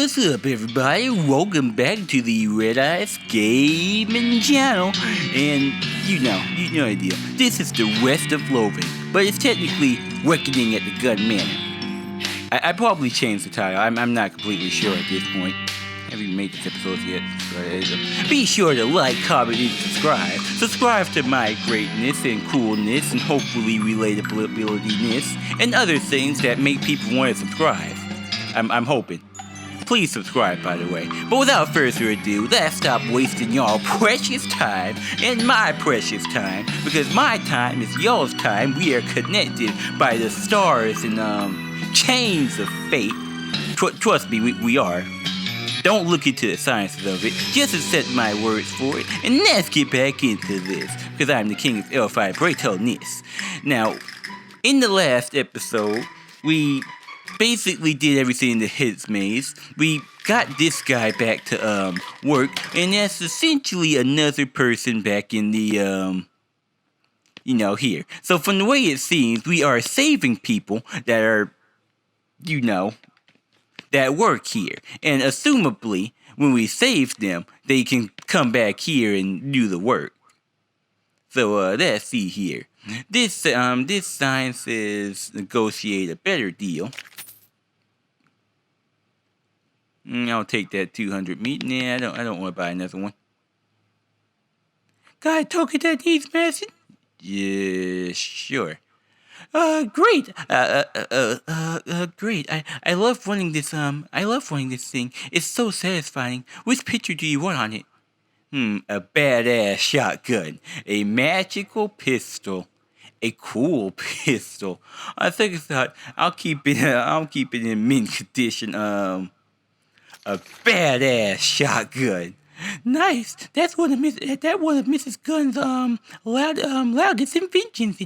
What's up, everybody? Welcome back to the Red Eyes Gaming channel. And you know the deal. This is the rest of Loathing, but it's technically Reckoning at the Gun Manor. I probably changed the title. I'm not completely sure at this point. I haven't even made this episode yet. Be sure to like, comment, and subscribe. Subscribe to my greatness and coolness and hopefully relatability-ness and other things that make people want to subscribe. I'm hoping. Please subscribe, by the way. But without further ado, let's stop wasting y'all precious time and my precious time, because my time is y'all's time. We are connected by the stars and chains of fate. Trust me, we are. Don't look into the sciences of it, just accept my words for it, and let's get back into this, because I'm the king of L5 Braytelness. Now, in the last episode, we basically did everything in the Hits Maze. We got this guy back to work, and that's essentially another person back in the here. So from the way it seems, we are saving people that are that work here, and assumably when we save them, they can come back here and do the work. So let's see here. This sign says negotiate a better deal. I'll take that 200 meat. Nah, I don't want to buy another one. Got a token that needs medicine? Yeah, sure. Great. Great. I love running this. I love running this thing. It's so satisfying. Which picture do you want on it? A badass shotgun, a magical pistol, a cool pistol. I thought I'll keep it in mint condition. A badass shotgun. Nice. That's one of Mrs. Gunn's loudest inventions,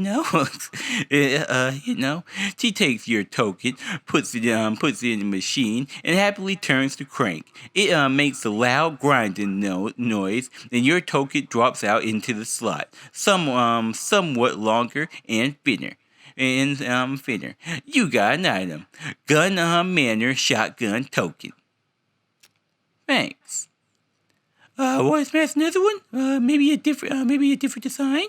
She takes your token, puts it in the machine, and happily turns the crank. It makes a loud grinding noise, and your token drops out into the slot. Somewhat longer and thinner. Thinner. You got an item. Gun Manor shotgun token. Thanks. Want to smash another one? Maybe a different design?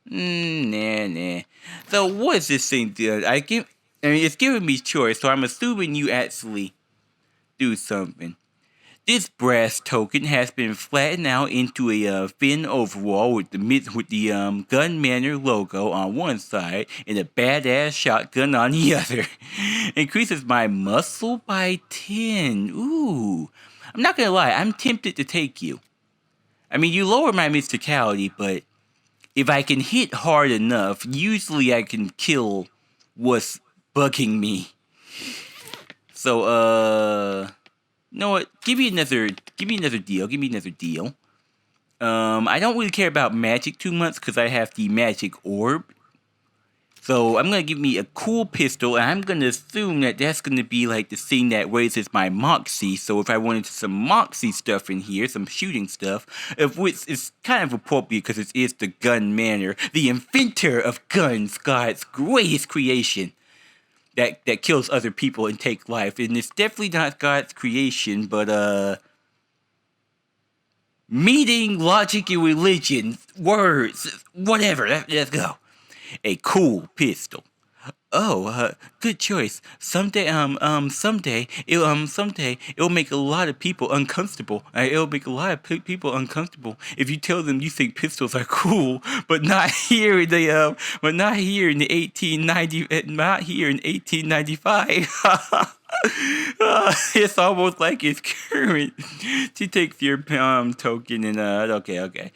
Nah. So what is this thing do? It's giving me choice, so I'm assuming you actually do something. This brass token has been flattened out into a thin overall with the Gun Manor logo on one side and a badass shotgun on the other. Increases my muscle by 10. Ooh. I'm not gonna lie, I'm tempted to take you. I mean, you lower my mysticality, but if I can hit hard enough, usually I can kill what's bugging me. So, you know what? Give me another deal. I don't really care about magic too much because I have the magic orb. So I'm going to give me a cool pistol, and I'm going to assume that that's going to be like the thing that raises my moxie. So if I wanted some moxie stuff in here, some shooting stuff, of which is kind of appropriate because it is the Gun Manor, the inventor of guns, God's greatest creation that kills other people and takes life. And it's definitely not God's creation, but meeting, logic, and religion, words, whatever, let's go. A cool pistol. Oh, good choice. Someday it'll make a lot of people uncomfortable. It'll make a lot of people uncomfortable if you tell them you think pistols are cool, but not here in the 1895. It's almost like it's current. She takes your token and okay.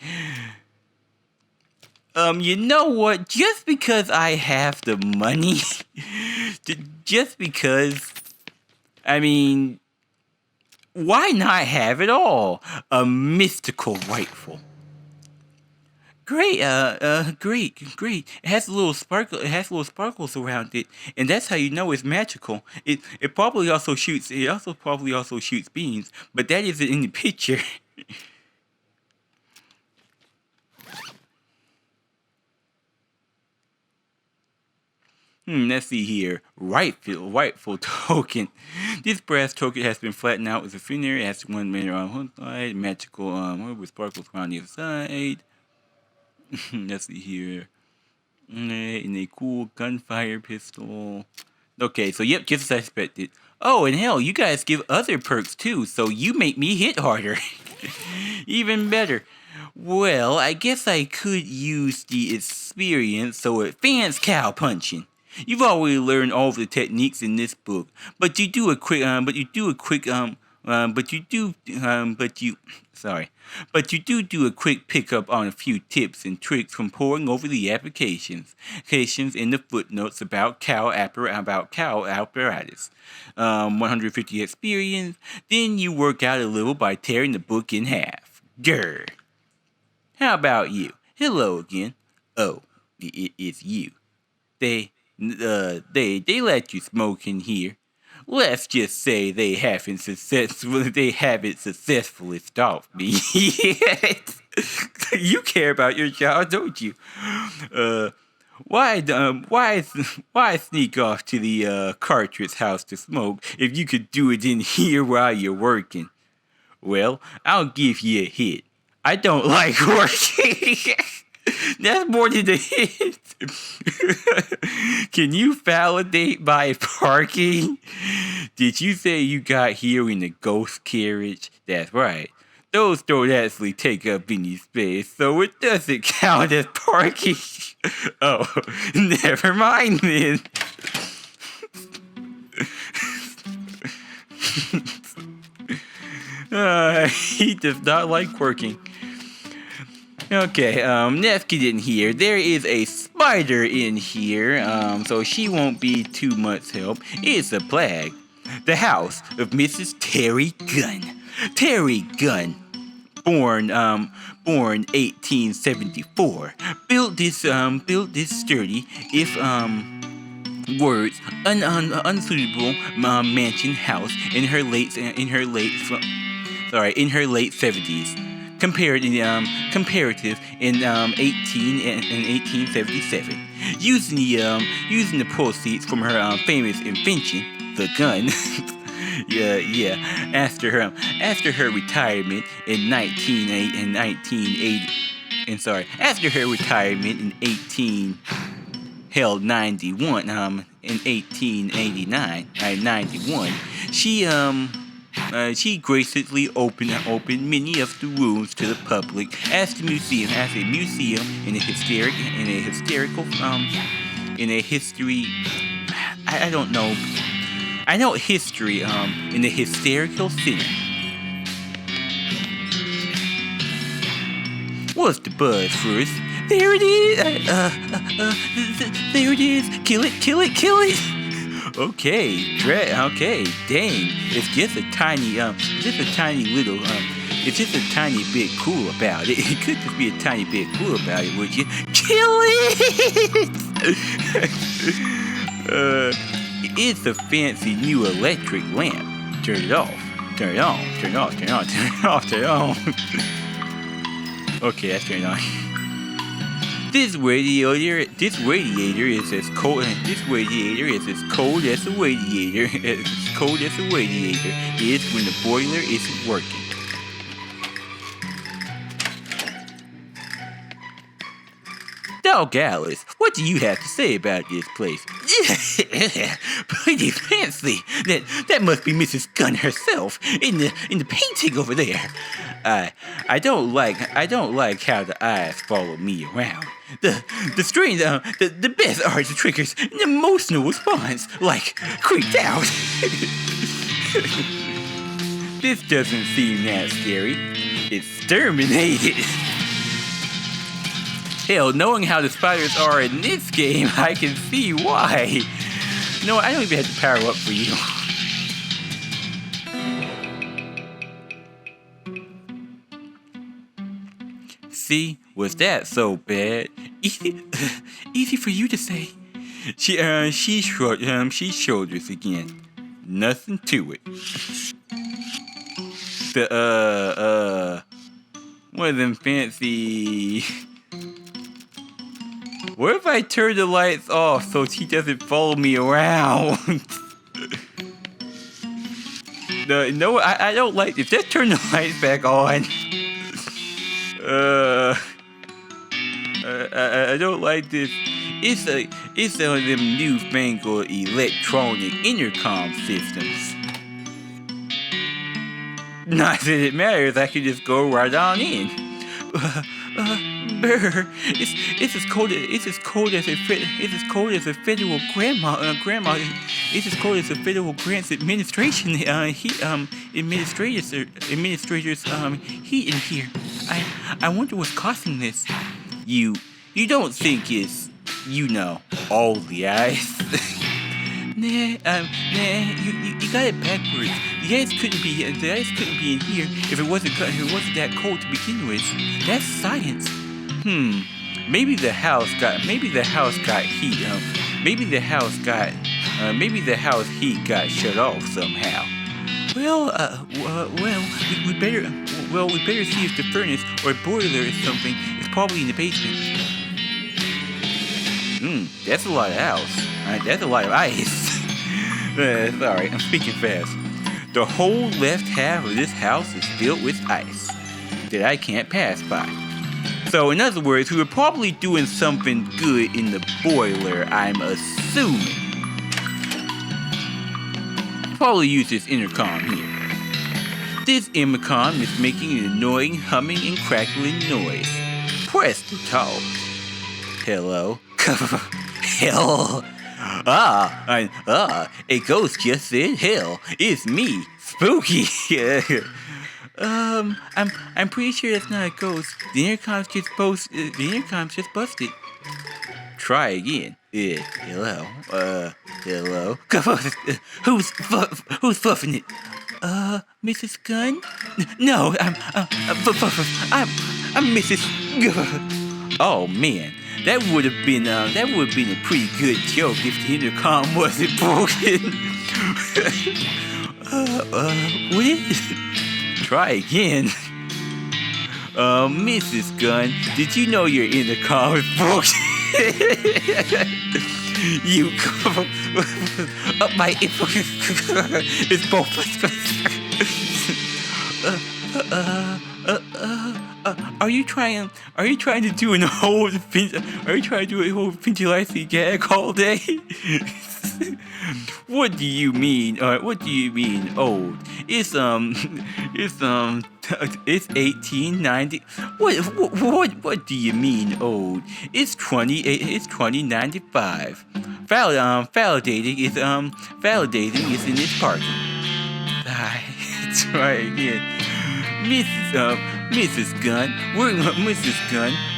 You know what? Just because I have the money, just because, I mean, why not have it all? A mystical rifle. Great, great. It has a little sparkle. It has little sparkles around it, and that's how you know it's magical. It probably also shoots. It probably also shoots beams, but that isn't in the picture. Let's see here. Rightful token. This brass token has been flattened out with a finger. It has one manor on one side, magical with sparkles around the other side. Let's see here. In a cool gunfire pistol. Okay, so yep, just as I expected. Oh, and hell, you guys give other perks too, so you make me hit harder. Even better. Well, I guess I could use the experience so advanced cow punching. You've already learned all the techniques in this book, but you do a quick, but you do a quick pickup on a few tips and tricks from poring over the applications in the footnotes about cow apparatus. 150 experience, then you work out a little by tearing the book in half. Grr. How about you? Hello again. Oh, it's you. They let you smoke in here. Let's just say they haven't successfully stopped me yet. You care about your job, don't you? Why sneak off to the cartridge house to smoke if you could do it in here while you're working? Well, I'll give you a hit. I don't like working. That's more than a hit. Can you validate my parking? Did you say you got here in a ghost carriage? That's right. Those don't actually take up any space, so it doesn't count as parking. Oh, never mind then. He does not like working. Okay, let's get in here. There is a spider in here, so she won't be too much help. It's a plague. The house of Mrs. Terry Gunn. Terry Gunn, born 1874, built this sturdy, if words unsuitable mansion house in her late 70s. Comparative in 1877, using the proceeds from her famous invention, the gun. After her retirement in 1891, she graciously opened many of the rooms to the public as a museum in a hysterical center. What's the buzz first? There it is. There it is. Kill it. Okay, dang. It's just a tiny bit cool about it. It could just be a tiny bit cool about it, would you? Kill it! It's a fancy new electric lamp. Turn it off. Turn it on. Okay, that's turned on. This radiator is as cold as a radiator is when the boiler isn't working. Dog Alice, what do you have to say about this place? Pretty fancy. That must be Mrs. Gunn herself in the painting over there. I don't like how the eyes follow me around. The best are the triggers an emotional response, like creeped out. This doesn't seem that scary. Exterminated. Hell, knowing how the spiders are in this game, I can see why. No, I don't even have to power up for you. See, was that so bad? Easy for you to say. She shrugged shoulders again. Nothing to it. One of them fancy. What if I turn the lights off so she doesn't follow me around? No, I don't like this. Just turn the lights back on. I don't like this. It's one of them newfangled electronic intercom systems. Not that it matters. I can just go right on in. Brr, it's as cold as a federal grandma. It's as cold as a federal grants administration administrators heat in here. I wonder what's causing this. You don't think it's all the ice? Nah, you got it backwards. The ice couldn't be in here if it wasn't that cold to begin with. That's science. Maybe the house got heat. Maybe the house heat got shut off somehow. We better see if the furnace or boiler or something is probably in the basement. That's a lot of house. That's a lot of ice. Sorry, I'm speaking fast. The whole left half of this house is filled with ice that I can't pass by. So, in other words, we were probably doing something good in the boiler, I'm assuming. Probably use this intercom here. This intercom is making an annoying humming and crackling noise. Press to talk. Hello? Hell. A ghost just said hell. It's me, Spooky. I'm pretty sure that's not a ghost. The intercom's just busted. Try again. Hello. Hello. Who's fluffing it? Mrs. Gunn? No, I'm Mrs. Oh man. That would have been a pretty good joke if the intercom wasn't broken. Would it? Try again. Mrs. Gunn, did you know your intercom is broken? You up my it's both. Are you trying to do a whole Pinchilisi gag all day? What do you mean? Old? It's 1890. What do you mean old? It's 2095. Validating is in its parking. Try again. Mrs. Gunn,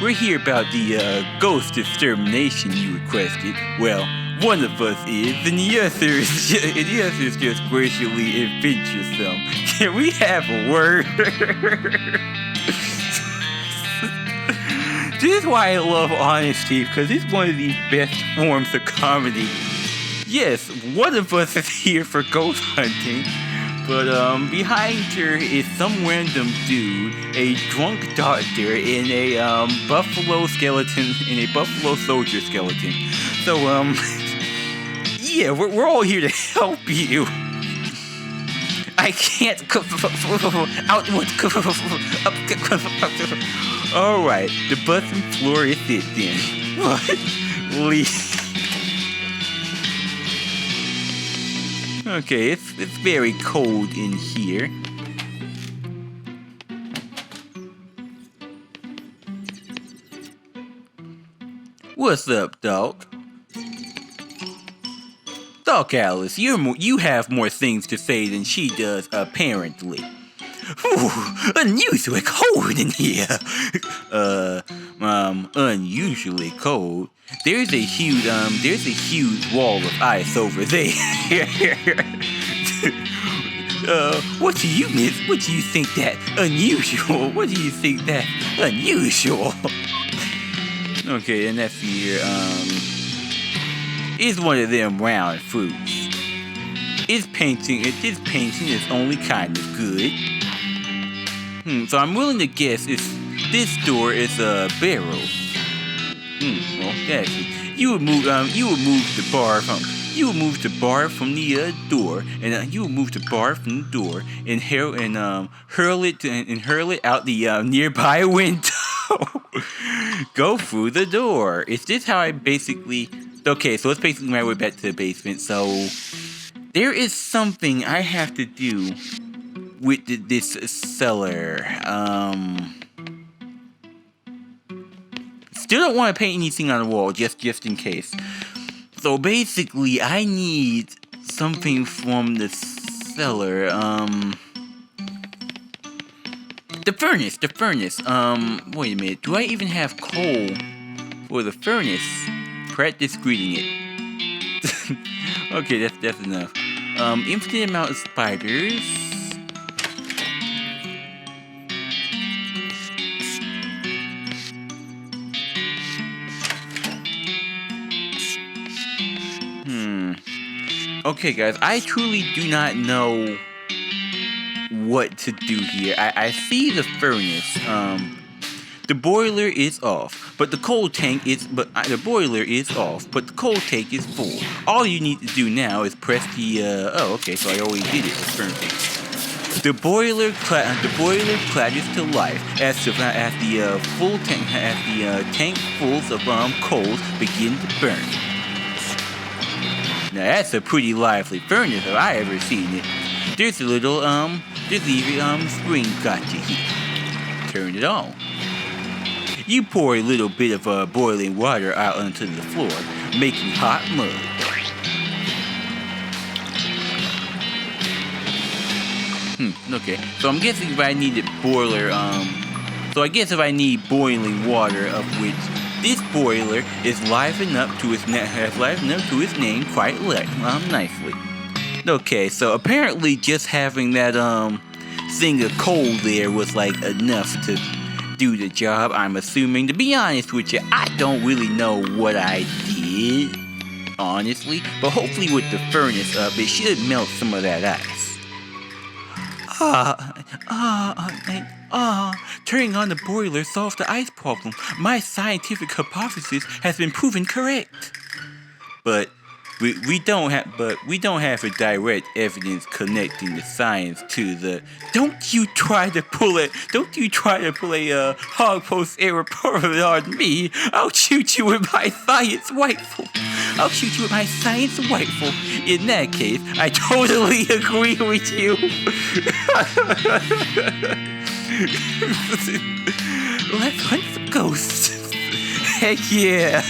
we're here about the ghost extermination you requested. Well, one of us is, and the other is just graciously adventuresome. Can we have a word? This is why I love honesty, because it's one of the best forms of comedy. Yes, one of us is here for ghost hunting. But behind her is some random dude, a drunk doctor in a buffalo soldier skeleton. So yeah, we're all here to help you. I can't All right, the button floor is it then. What? Okay, it's very cold in here. What's up, Doc? Doc Alice, you have more things to say than she does, apparently. Ooh, unusually cold in here. Unusually cold. There's a huge wall of ice over there. What do you miss? What do you think that unusual? What do you think that unusual? Okay, and that's here, it's one of them round fruits. This painting is only kind of good. So I'm willing to guess this door is a barrel. Well, that's it. You remove the bar from the door, and you remove the bar from the door, and hurl it out the nearby window. Go through the door. Is this how I basically? Okay, so it's basically my way back to the basement. So there is something I have to do with this cellar. Still don't want to paint anything on the wall, just in case. So basically, I need something from the cellar. The furnace. Wait a minute. Do I even have coal for the furnace? Practice greeting it. Okay, that's enough. Infinite amount of spiders. Okay, guys, I truly do not know what to do here. I see the furnace. The boiler is off, but the coal tank is. The boiler is off, but the coal tank is full. All you need to do now is press the. Oh, okay, so I already did it. It's perfect. The boiler clatters to life as the tank fulls of coals begin to burn. Now that's a pretty lively furnace if I ever seen it. There's a little spring gotcha here. Turn it on. You pour a little bit of boiling water out onto the floor, making hot mud. Okay. So I'm guessing if I needed so I guess if I need boiling water, of which this boiler is livened up to its name quite nicely. Okay, so apparently just having that thing of coal there was like enough to do the job, I'm assuming. To be honest with you, I don't really know what I did, honestly, but hopefully with the furnace up, it should melt some of that ice. Turning on the boiler solved the ice problem. My scientific hypothesis has been proven correct. But we don't have a direct evidence connecting the science to the. Don't you try to pull a hog post error on me. I'll shoot you with my science rifle. In that case, I totally agree with you. Let's hunt for ghosts. Heck yeah.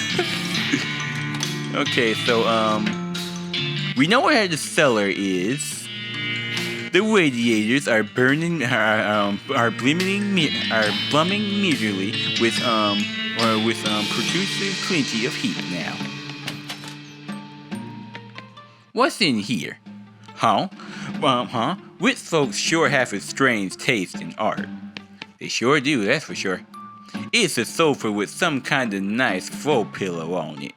Okay, so we know where the cellar is. The radiators are burning, are plumbing miserably with producing plenty of heat now. What's in here? Wit folks sure have a strange taste in art. They sure do, that's for sure. It's a sofa with some kind of nice faux pillow on it.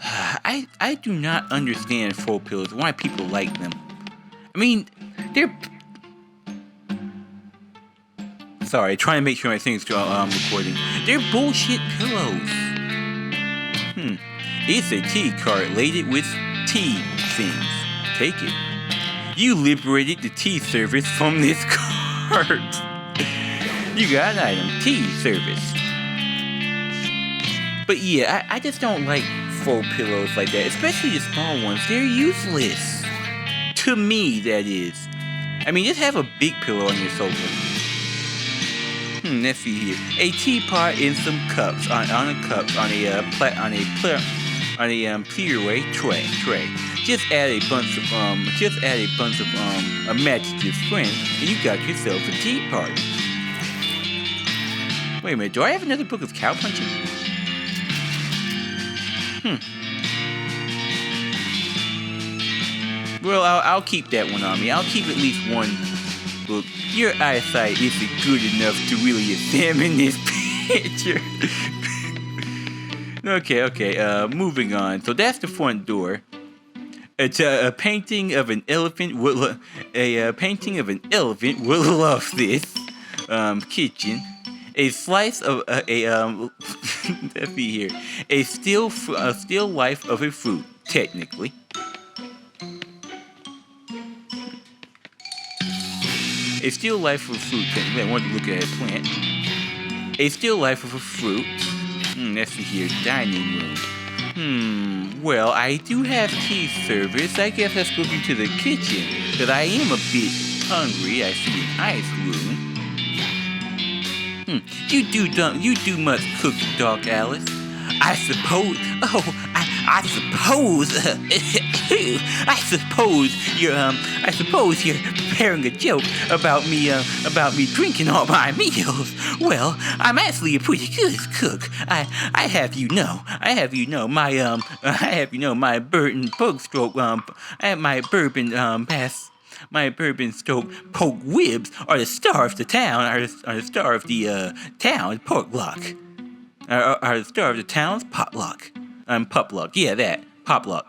I do not understand faux pillows, why people like them. I mean, they're... Sorry, trying to make sure my thing's recording. They're bullshit pillows. It's a tea cart laden with tea things. Take it. You liberated the tea service from this cart. You got an item, tea service. But yeah, I just don't like faux pillows like that, especially the small ones. They're useless. To me, that is. I mean, just have a big pillow on your sofa. Let's see here. A teapot and some cups on a clearway tray. Just add a bunch of imaginative friends, and you got yourself a tea party. Wait a minute, do I have another book of cow punching? Well, I'll keep that one on me. I'll keep at least one book. Your eyesight isn't good enough to really examine this picture. Okay, moving on. So that's the front door. It's a painting of an elephant would love this. Kitchen. A slice of Let's see here. A still life of a fruit, technically. A still life of a fruit, technically. I want to look at a plant. A still life of a fruit. Let's see here. Dining room. Well, I do have tea service. I guess let's go into the kitchen. Because I am a bit hungry. I see an ice room. You do much cooking, Doc Alice. I suppose. I suppose you're preparing a joke about me drinking all my meals. Well, I'm actually a pretty good cook. I have you know, my Burton poke stroke, my bourbon stroke poke ribs are the star of the town, are the star of the town potluck. Are the star of the town's potluck. Popluck. Yeah, that. Popluck.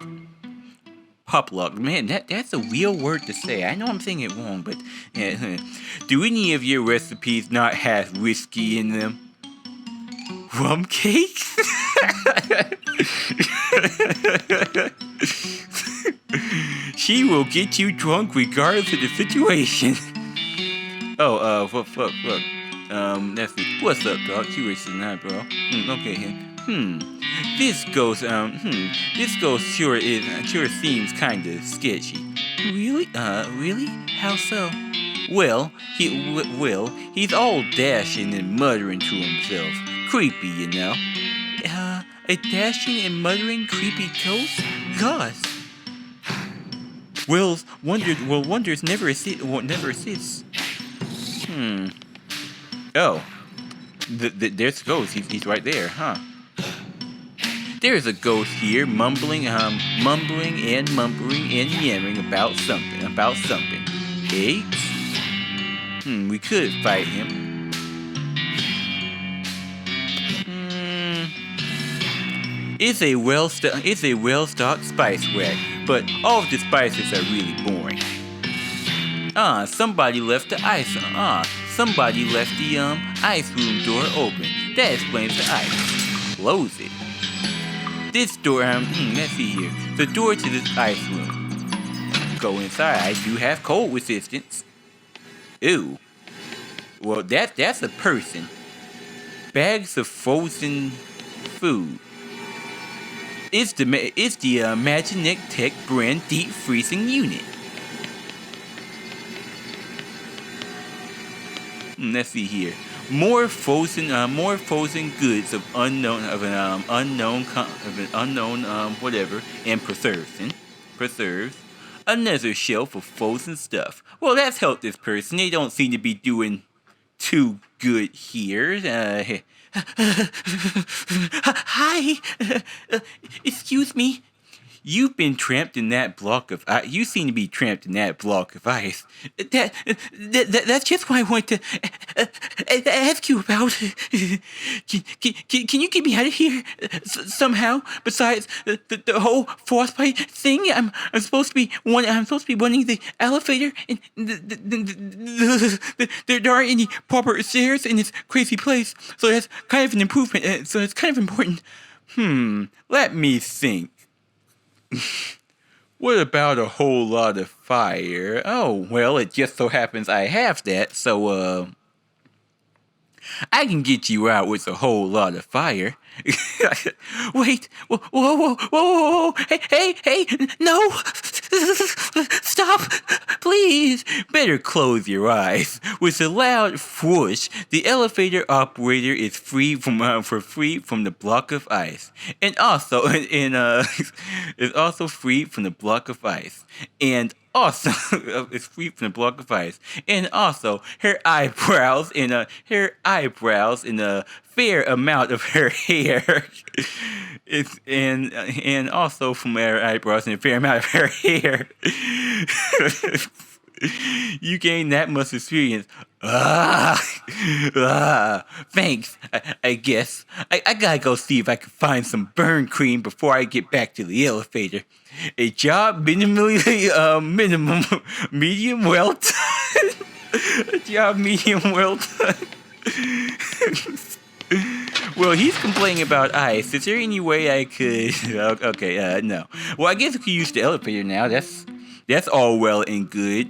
Popluck. Man, that's a real word to say. I know I'm saying it wrong, but do any of your recipes not have whiskey in them? Rum cakes? She will get you drunk regardless of the situation. Fuck. Let's see. What's up, dog? You were sitting there, bro. Okay. This ghost sure seems kinda sketchy. Really? How so? Well, he's all dashing and muttering to himself. Creepy, you know. A dashing and muttering creepy ghost? Gosh. Wonders never cease. Oh. There's a ghost. He's right there, huh? There's a ghost here, mumbling and yammering about something. Eggs? We could fight him. It's a well-stocked spice rack, but all of the spices are really boring. Somebody left the ice room door open. That explains the ice. Close it. This door, let's see here. The door to this ice room. Go inside. I do have cold resistance. Ew. Well, that's a person. Bags of frozen food. It's the Imagineck Tech brand deep freezing unit. Let's see here. More frozen goods of an unknown whatever, and preserves. Another shelf of frozen stuff. Well, that's helped this person. They don't seem to be doing too good here. Hi. Excuse me. You've been trapped in that block of ice. You seem to be trapped in that block of ice. That's just what I want to ask you about. Can you get me out of here somehow? Besides the whole frostbite thing, I'm supposed to be running the elevator, and there aren't any proper stairs in this crazy place. So that's kind of an improvement. So it's kind of important. Let me think. What about a whole lot of fire? Oh, well, it just so happens I have that, so, I can get you out with a whole lot of fire. Wait, whoa, hey, no! Stop, please! Better close your eyes. With a loud whoosh, the elevator operator is free from the block of ice, and also is also free from the block of ice, and also is free from the block of ice, and also her eyebrows and a fair amount of her hair. And also from her eyebrows and a fair amount of her hair. You gain that much experience. Thanks. I guess I gotta go see if I can find some burn cream before I get back to the elevator. A job medium well done. A job medium well done. Well, he's complaining about ice. Is there any way I could? Okay, no. Well, I guess we could use the elevator now. That's all well and good.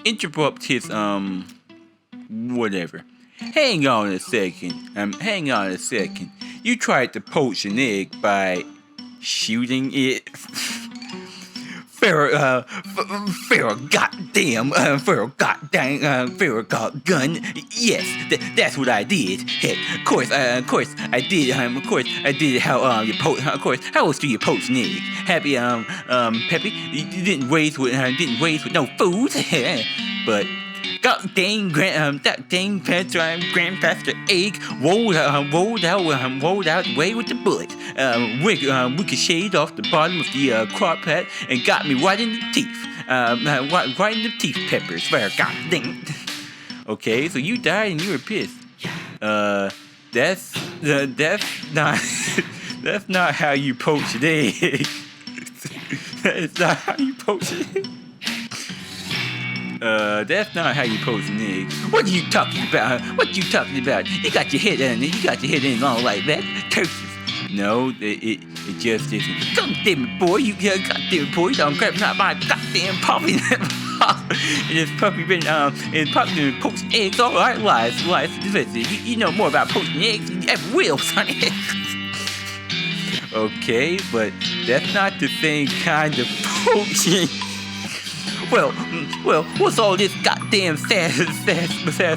Interrupt his whatever. Hang on a second. You tried to poach an egg by shooting it. Pharaoh got gun. Yes, that's what I did. Heck, of course I did. How how else do you poach an egg? Happy, Peppy, you didn't raise with no food. But God dang, that dang Grandmaster Egg rolled out way with the bullet. Ricocheted off the bottom of the crock pot and got me right in the teeth. Right in the teeth peppers. God dang. Okay, so you died and you were pissed. That's not that's not how you poach an egg. That's not how you poach an egg. That's not how you poach an egg. What are you talking about? You got your head in all like that. Curses. No, it just isn't. God damn it, boy! You don't grab not my goddamn puppy. And this puppy been poaching eggs all our lives. You know more about poaching eggs than you ever will, sonny. Okay, but that's not the same kind of poaching. Well, what's all this goddamn sass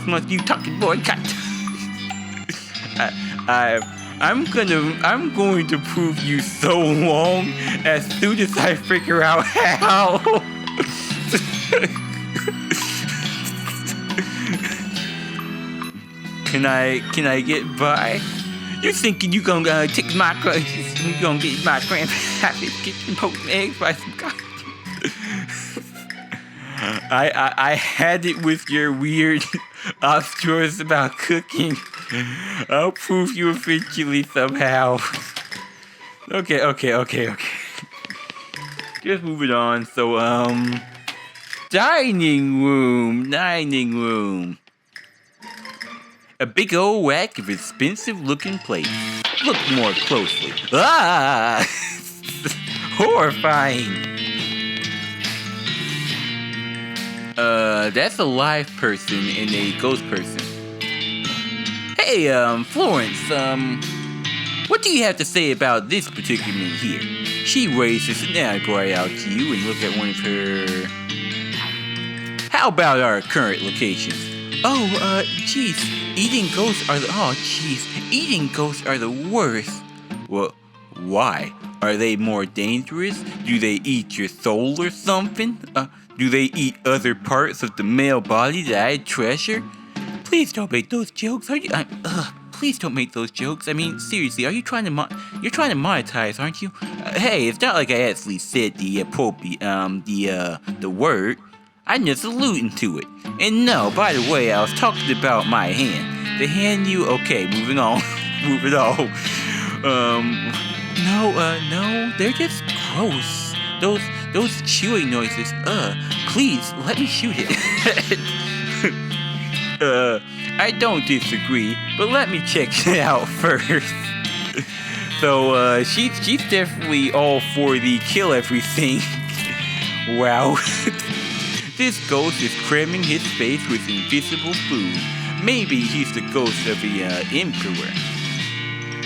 month you talking, boy? I'm going to prove you so wrong as soon as I figure out how. Can I get by? You thinking you gonna take my you gonna get my grandpappy getting poached eggs by some guy? I had it with your weird obstures about cooking. I'll prove you eventually somehow. Okay. Just moving on. So, dining room. A big old rack of expensive looking plates. Look more closely. Ah! Horrifying. That's a live person and a ghost person. Hey, Florence, what do you have to say about this predicament here? She raises an eyebrow out to you and look at one of her... How about our current locations? Eating ghosts are the worst. Well, why? Are they more dangerous? Do they eat your soul or something? Do they eat other parts of the male body that I treasure? Please don't make those jokes. Please don't make those jokes. I mean, seriously, are you trying to you're trying to monetize, aren't you? Hey, it's not like I actually said the appropriate the word. I'm just alluding to it. And no, by the way, I was talking about my hand. The hand you... Okay, moving on. No, they're just gross. Those chewing noises. Please, let me shoot it. I don't disagree, but let me check it out first. So, she's definitely all for the kill everything. Wow. This ghost is cramming his face with invisible food. Maybe he's the ghost of the emperor.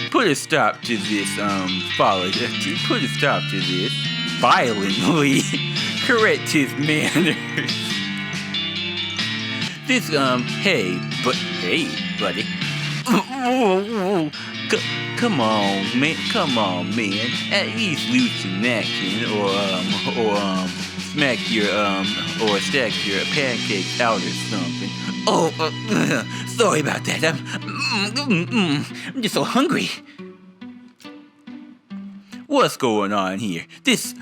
Put a stop to this, violently. Correct his manners. This, hey, buddy. Come on, man. At least loosen action, or smack your, or stack your pancakes out or something. Sorry about that. I'm just so hungry. what's going on here? This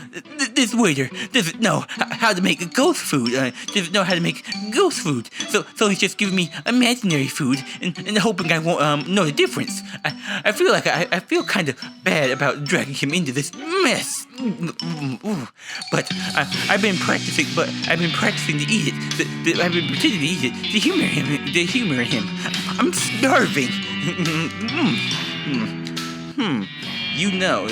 waiter doesn't know how to make ghost food. Doesn't know how to make ghost food. So he's just giving me imaginary food and hoping I won't know the difference. I feel like I feel kind of bad about dragging him into this mess. But I've been practicing. To eat it. I've been pretending to eat it to humor him. I'm starving. You know,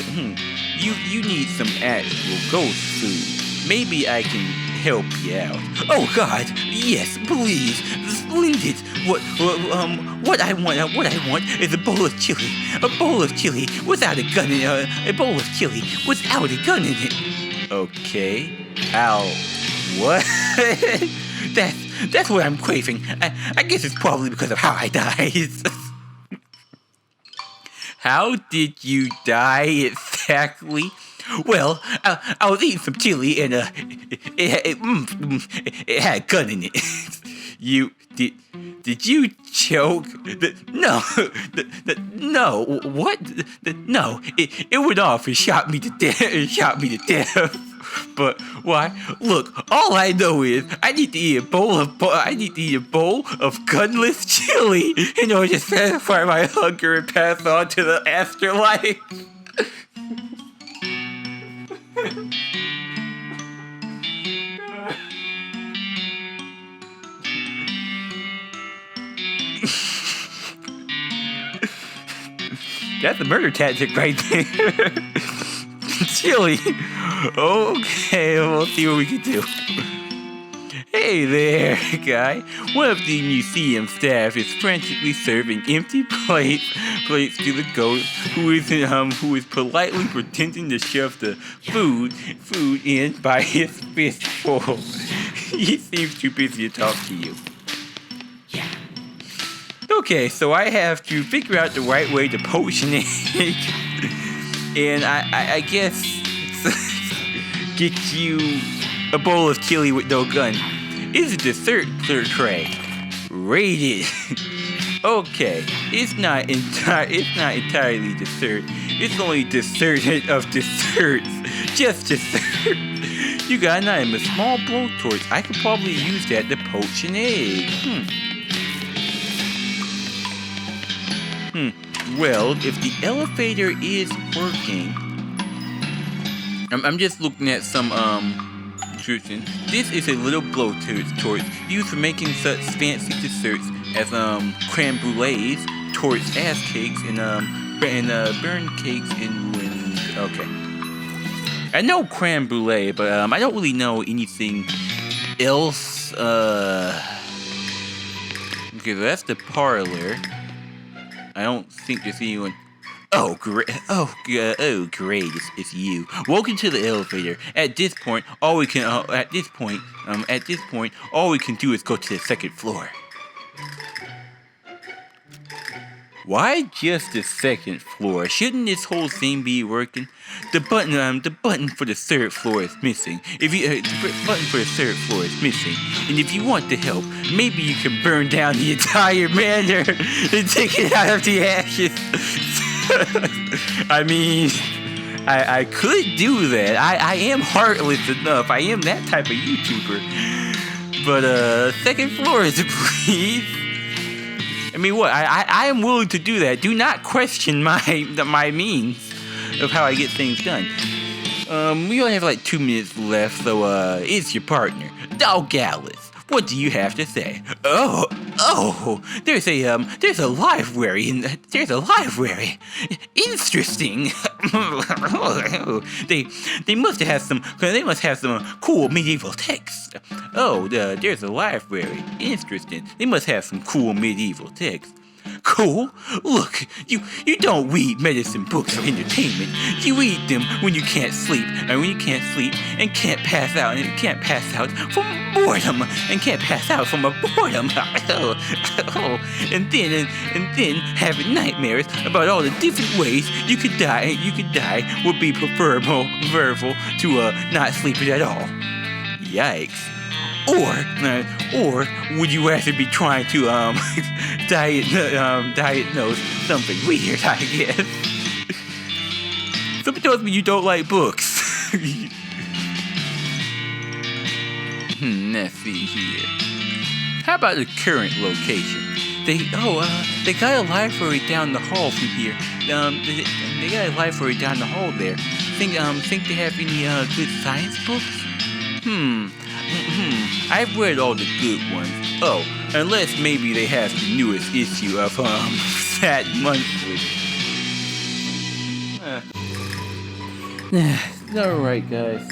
you need some actual ghost food. Maybe I can help you out. Oh God, yes, please, splendid. What I want is a bowl of chili. A bowl of chili without a gun in it. A bowl of chili without a gun in it. Okay. Ow. What? That's what I'm craving. I guess it's probably because of how I died. How did you die exactly? Well, I was eating some chili and it had a gun in it. Did you choke? No. No. What? No. It went off and shot me to death. But why? Look, all I know is I need to eat a bowl of gunless chili in order to satisfy my hunger and pass on to the afterlife. That's a murder tactic right there. Chili. Okay, we'll see what we can do. Hey there, guy. One of the museum staff is frantically serving empty plates to the ghost, who is politely pretending to shove the food in by his fistful. He seems too busy to talk to you. Okay, so I have to figure out the right way to potion egg. And I guess get you a bowl of chili with no gun. It's a dessert tray. Rated. Okay, it's not entirely dessert. It's only dessert of desserts. Just dessert. You got an item, a small blowtorch. I could probably use that to poach an egg. Well, if the elevator is working, I'm just looking at some description. This is a little blowtorch used for making such fancy desserts as creme brulees, torch ass cakes, and burn cakes in ruins. Okay, I know creme brulee, but I don't really know anything else. Okay, so that's the parlor. I don't think there's anyone. Oh, great! Great! It's you. Welcome to the elevator. At this point, all we can do is go to the second floor. Why just the second floor? Shouldn't this whole thing be working? The button for the third floor is missing. The button for the third floor is missing. And if you want to help, maybe you can burn down the entire manor and take it out of the ashes. I mean, I could do that. I am heartless enough. I am that type of YouTuber. But second floor is please. I mean, what? I am willing to do that. Do not question my means of how I get things done. We only have like 2 minutes left, so it's your partner, Dog Gallus. What do you have to say? Oh, there's a library. There's a library. Interesting. They must have some cool medieval texts. Oh, there's a library. Interesting. They must have some cool medieval texts. Cool? Look, you don't read medicine books for entertainment. You read them when you can't sleep, and when you can't sleep and can't pass out, and you can't pass out from boredom, and can't pass out from a boredom. And then having nightmares about all the different ways you could die. Would be preferable to not sleeping at all. Yikes. Or would you rather be trying to diagnose something weird, I guess? Something tells me you don't like books. Let's see here. How about the current location? They got a library down the hall from here. They got a library down the hall there. Think they have any good science books? I've read all the good ones. Oh, unless maybe they have the newest issue of that monthly. Alright, guys.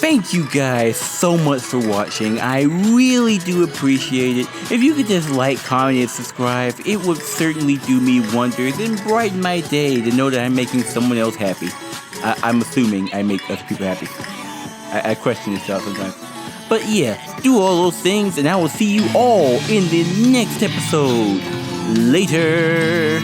Thank you guys so much for watching. I really do appreciate it. If you could just like, comment, and subscribe, it would certainly do me wonders and brighten my day to know that I'm making someone else happy. I'm assuming I make other people happy. I question this stuff sometimes. But yeah, do all those things, and I will see you all in the next episode. Later!